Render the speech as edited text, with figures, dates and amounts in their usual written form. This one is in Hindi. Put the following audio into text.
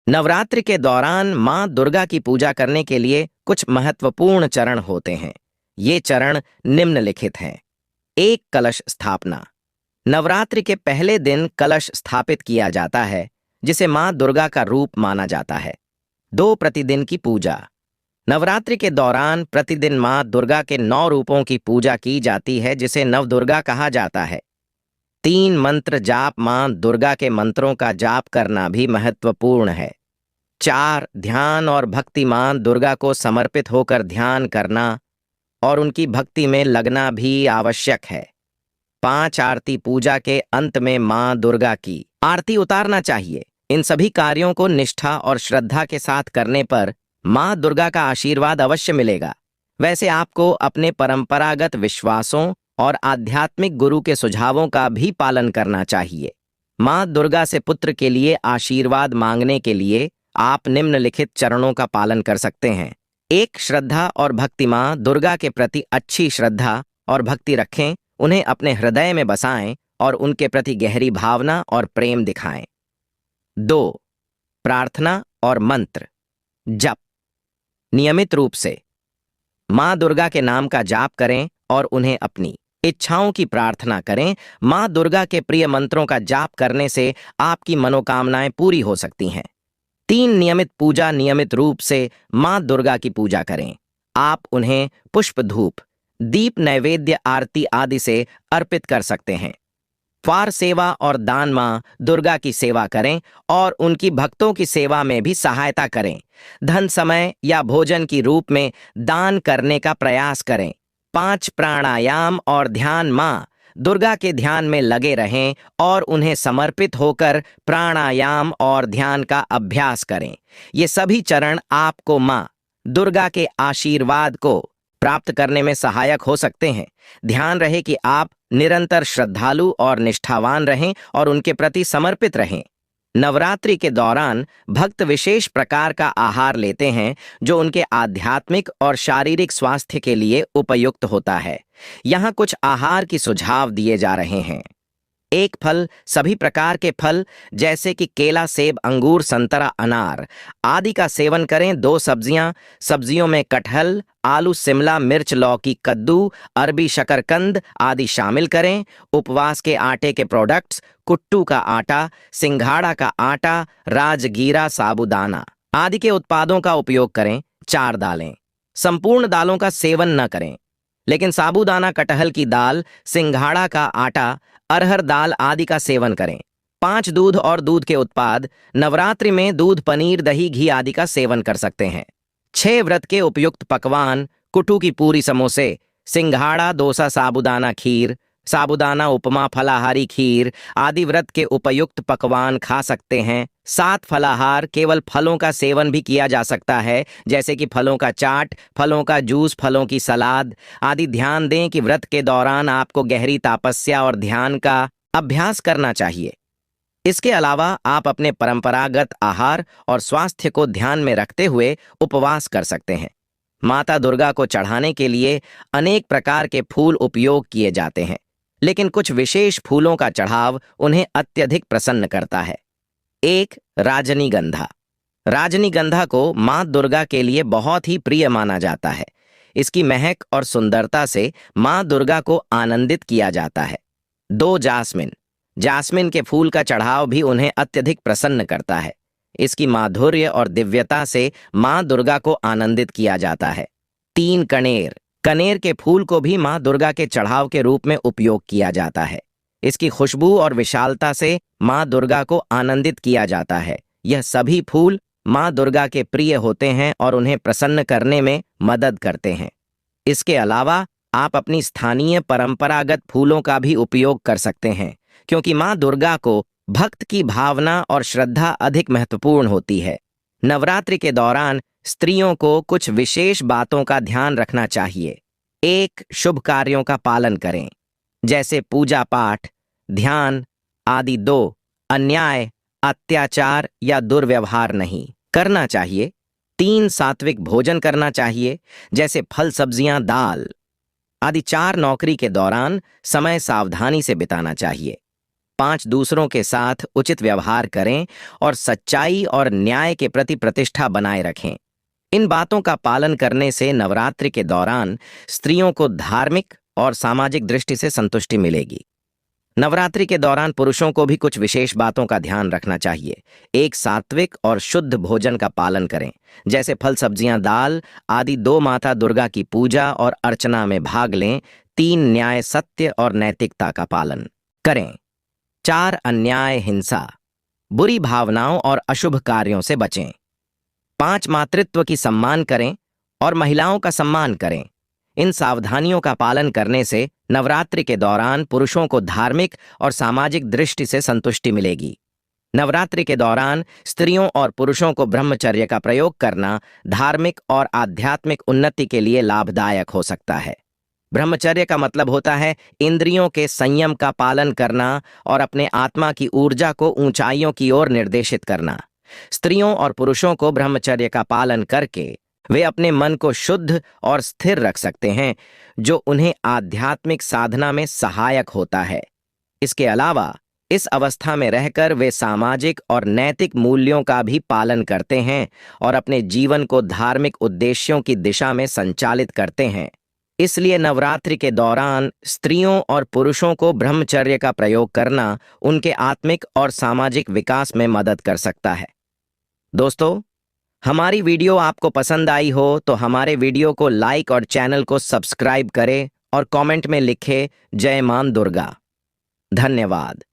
नवरात्रि के दौरान मां दुर्गा की पूजा करने के लिए कुछ महत्वपूर्ण चरण होते हैं। ये चरण निम्नलिखित हैं। एक, कलश स्थापना। नवरात्रि के पहले दिन कलश स्थापित किया जाता है, जिसे मां दुर्गा का रूप माना जाता है। 2, प्रतिदिन की पूजा। नवरात्रि के दौरान प्रतिदिन मां दुर्गा के 9 रूपों की पूजा की जाती है, जिसे नवदुर्गा कहा जाता है। 3, मंत्र जाप। मां दुर्गा के मंत्रों का जाप करना भी महत्वपूर्ण है। 4, ध्यान और भक्ति। मां दुर्गा को समर्पित होकर ध्यान करना और उनकी भक्ति में लगना भी आवश्यक है। 5, आरती। पूजा के अंत में मां दुर्गा की आरती उतारना चाहिए। इन सभी कार्यों को निष्ठा और श्रद्धा के साथ करने पर मां दुर्गा का आशीर्वाद अवश्य मिलेगा। वैसे आपको अपने परंपरागत विश्वासों और आध्यात्मिक गुरु के सुझावों का भी पालन करना चाहिए। मां दुर्गा से पुत्र के लिए आशीर्वाद मांगने के लिए आप निम्नलिखित चरणों का पालन कर सकते हैं। 1, श्रद्धा और भक्ति। मां दुर्गा के प्रति अच्छी श्रद्धा और भक्ति रखें, उन्हें अपने हृदय में बसाएं और उनके प्रति गहरी भावना और प्रेम दिखाएं। 2, प्रार्थना और मंत्र जप। नियमित रूप से मां दुर्गा के नाम का जाप करें और उन्हें अपनी इच्छाओं की प्रार्थना करें। मां दुर्गा के प्रिय मंत्रों का जाप करने से आपकी मनोकामनाएं पूरी हो सकती हैं। 3, नियमित पूजा। नियमित रूप से मां दुर्गा की पूजा करें। आप उन्हें पुष्प, धूप, दीप, नैवेद्य, आरती आदि से अर्पित कर सकते हैं। 4, सेवा और दान। मां दुर्गा की सेवा करें और उनकी भक्तों की सेवा में भी सहायता करें। धन, समय या भोजन की रूप में दान करने का प्रयास करें। 5, प्राणायाम और ध्यान। मां दुर्गा के ध्यान में लगे रहें और उन्हें समर्पित होकर प्राणायाम और ध्यान का अभ्यास करें। ये सभी चरण आपको मां दुर्गा के आशीर्वाद को प्राप्त करने में सहायक हो सकते हैं। ध्यान रहे कि आप निरंतर श्रद्धालु और निष्ठावान रहें और उनके प्रति समर्पित रहें। नवरात्रि के दौरान भक्त विशेष प्रकार का आहार लेते हैं, जो उनके आध्यात्मिक और शारीरिक स्वास्थ्य के लिए उपयुक्त होता है। यहाँ कुछ आहार की सुझाव दिए जा रहे हैं। 1, फल। सभी प्रकार के फल जैसे कि केला, सेब, अंगूर, संतरा, अनार आदि का सेवन करें। 2, सब्जियां। सब्जियों में कटहल, आलू, शिमला मिर्च, लौकी, कद्दू, अरबी, शकरकंद आदि शामिल करें। उपवास के आटे के प्रोडक्ट्स, कुट्टू का आटा, सिंघाड़ा का आटा, राजगीरा, साबूदाना आदि के उत्पादों का उपयोग करें। 4, दालें। संपूर्ण दालों का सेवन न करें, लेकिन साबूदाना, कटहल की दाल, सिंघाड़ा का आटा, अरहर दाल आदि का सेवन करें। 5, दूध और दूध के उत्पाद। नवरात्रि में दूध, पनीर, दही, घी आदि का सेवन कर सकते हैं। 6, व्रत के उपयुक्त पकवान। कुट्टू की पूरी, समोसे, सिंघाड़ा, डोसा, साबूदाना खीर, साबूदाना उपमा, फलाहारी खीर आदि व्रत के उपयुक्त पकवान खा सकते हैं। 7, फलाहार। केवल फलों का सेवन भी किया जा सकता है, जैसे कि फलों का चाट, फलों का जूस, फलों की सलाद आदि। ध्यान दें कि व्रत के दौरान आपको गहरी तपस्या और ध्यान का अभ्यास करना चाहिए। इसके अलावा आप अपने परंपरागत आहार और स्वास्थ्य को ध्यान में रखते हुए उपवास कर सकते हैं। माता दुर्गा को चढ़ाने के लिए अनेक प्रकार के फूल उपयोग किए जाते हैं, लेकिन कुछ विशेष फूलों का चढ़ाव उन्हें अत्यधिक प्रसन्न करता है। 1, राजनीगंधा। राजनीगंधा को मां दुर्गा के लिए बहुत ही प्रिय माना जाता है। इसकी महक और सुंदरता से मां दुर्गा को आनंदित किया जाता है। 2, जास्मिन। जास्मिन के फूल का चढ़ाव भी उन्हें अत्यधिक प्रसन्न करता है। इसकी माधुर्य और दिव्यता से मां दुर्गा को आनंदित किया जाता है। 3, कनेर। कनेर के फूल को भी मां दुर्गा के चढ़ाव के रूप में उपयोग किया जाता है। इसकी खुशबू और विशालता से मां दुर्गा को आनंदित किया जाता है। यह सभी फूल मां दुर्गा के प्रिय होते हैं और उन्हें प्रसन्न करने में मदद करते हैं। इसके अलावा आप अपनी स्थानीय परंपरागत फूलों का भी उपयोग कर सकते हैं, क्योंकि मां दुर्गा को भक्त की भावना और श्रद्धा अधिक महत्वपूर्ण होती है। नवरात्रि के दौरान स्त्रियों को कुछ विशेष बातों का ध्यान रखना चाहिए। 1, शुभ कार्यों का पालन करें, जैसे पूजा पाठ, ध्यान आदि। 2, अन्याय, अत्याचार या दुर्व्यवहार नहीं करना चाहिए। 3, सात्विक भोजन करना चाहिए, जैसे फल, सब्जियां, दाल आदि। 4, नौकरी के दौरान समय सावधानी से बिताना चाहिए। 5 दूसरों के साथ उचित व्यवहार करें और सच्चाई और न्याय के प्रति प्रतिष्ठा बनाए रखें। इन बातों का पालन करने से नवरात्रि के दौरान स्त्रियों को धार्मिक और सामाजिक दृष्टि से संतुष्टि मिलेगी। नवरात्रि के दौरान पुरुषों को भी कुछ विशेष बातों का ध्यान रखना चाहिए। एक सात्विक और शुद्ध भोजन का पालन करें, जैसे फल, सब्जियां, दाल आदि। 2 माता दुर्गा की पूजा और अर्चना में भाग लें। 3 न्याय, सत्य और नैतिकता का पालन करें। 4 अन्याय, हिंसा, बुरी भावनाओं और अशुभ कार्यों से बचें। 5 मातृत्व की सम्मान करें और महिलाओं का सम्मान करें। इन सावधानियों का पालन करने से नवरात्रि के दौरान पुरुषों को धार्मिक और सामाजिक दृष्टि से संतुष्टि मिलेगी। नवरात्रि के दौरान स्त्रियों और पुरुषों को ब्रह्मचर्य का प्रयोग करना धार्मिक और आध्यात्मिक उन्नति के लिए लाभदायक हो सकता है। ब्रह्मचर्य का मतलब होता है इंद्रियों के संयम का पालन करना और अपने आत्मा की ऊर्जा को ऊंचाइयों की ओर निर्देशित करना। स्त्रियों और पुरुषों को ब्रह्मचर्य का पालन करके वे अपने मन को शुद्ध और स्थिर रख सकते हैं, जो उन्हें आध्यात्मिक साधना में सहायक होता है। इसके अलावा इस अवस्था में रहकर वे सामाजिक और नैतिक मूल्यों का भी पालन करते हैं और अपने जीवन को धार्मिक उद्देश्यों की दिशा में संचालित करते हैं। इसलिए नवरात्रि के दौरान स्त्रियों और पुरुषों को ब्रह्मचर्य का प्रयोग करना उनके आत्मिक और सामाजिक विकास में मदद कर सकता है। दोस्तों, हमारी वीडियो आपको पसंद आई हो तो हमारे वीडियो को लाइक और चैनल को सब्सक्राइब करें और कमेंट में लिखें जय मां दुर्गा। धन्यवाद।